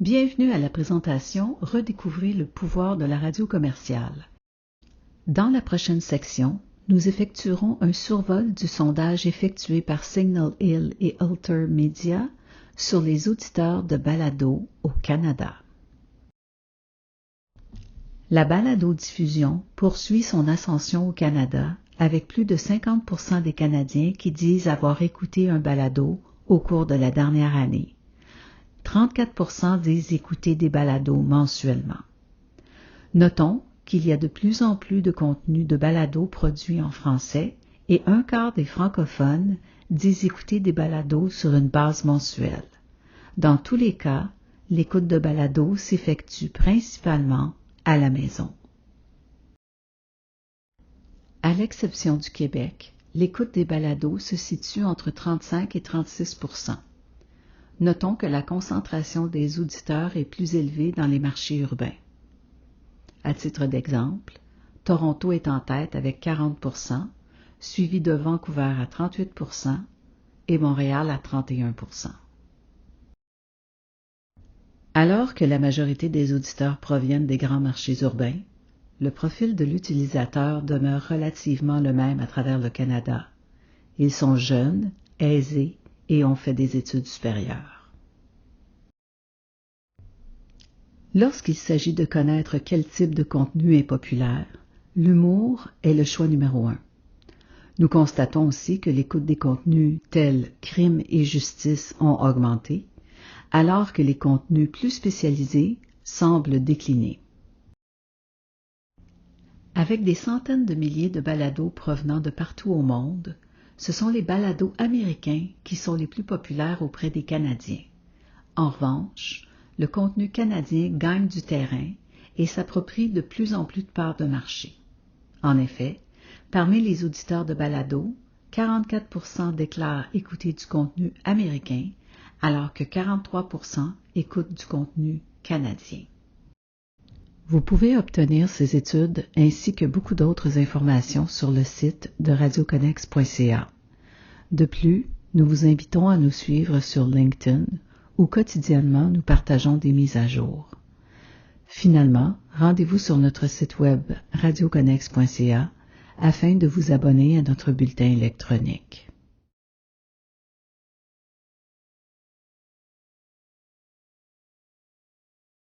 Bienvenue à la présentation « Redécouvrez le pouvoir de la radio commerciale ». Dans la prochaine section, nous effectuerons un survol du sondage effectué par Signal Hill et Alter Media sur les auditeurs de balado au Canada. La balado-diffusion poursuit son ascension au Canada avec plus de 50% des Canadiens qui disent avoir écouté un balado au cours de la dernière année. 34% disent écouter des balados mensuellement. Notons qu'il y a de plus en plus de contenus de balados produits en français et un quart des francophones disent écouter des balados sur une base mensuelle. Dans tous les cas, l'écoute de balados s'effectue principalement à la maison. À l'exception du Québec, l'écoute des balados se situe entre 35 et 36%. Notons que la concentration des auditeurs est plus élevée dans les marchés urbains. À titre d'exemple, Toronto est en tête avec 40%, suivi de Vancouver à 38% et Montréal à 31%. Alors que la majorité des auditeurs proviennent des grands marchés urbains, le profil de l'utilisateur demeure relativement le même à travers le Canada. Ils sont jeunes, aisés et ont fait des études supérieures. Lorsqu'il s'agit de connaître quel type de contenu est populaire, l'humour est le choix numéro 1. Nous constatons aussi que l'écoute des contenus tels crime et justice ont augmenté, alors que les contenus plus spécialisés semblent décliner. Avec des centaines de milliers de balados provenant de partout au monde, ce sont les balados américains qui sont les plus populaires auprès des Canadiens. En revanche, le contenu canadien gagne du terrain et s'approprie de plus en plus de parts de marché. En effet, parmi les auditeurs de balados, 44% déclarent écouter du contenu américain, alors que 43% écoutent du contenu canadien. Vous pouvez obtenir ces études ainsi que beaucoup d'autres informations sur le site de radioconnex.ca. De plus, nous vous invitons à nous suivre sur LinkedIn où quotidiennement nous partageons des mises à jour. Finalement, rendez-vous sur notre site web radioconnex.ca afin de vous abonner à notre bulletin électronique.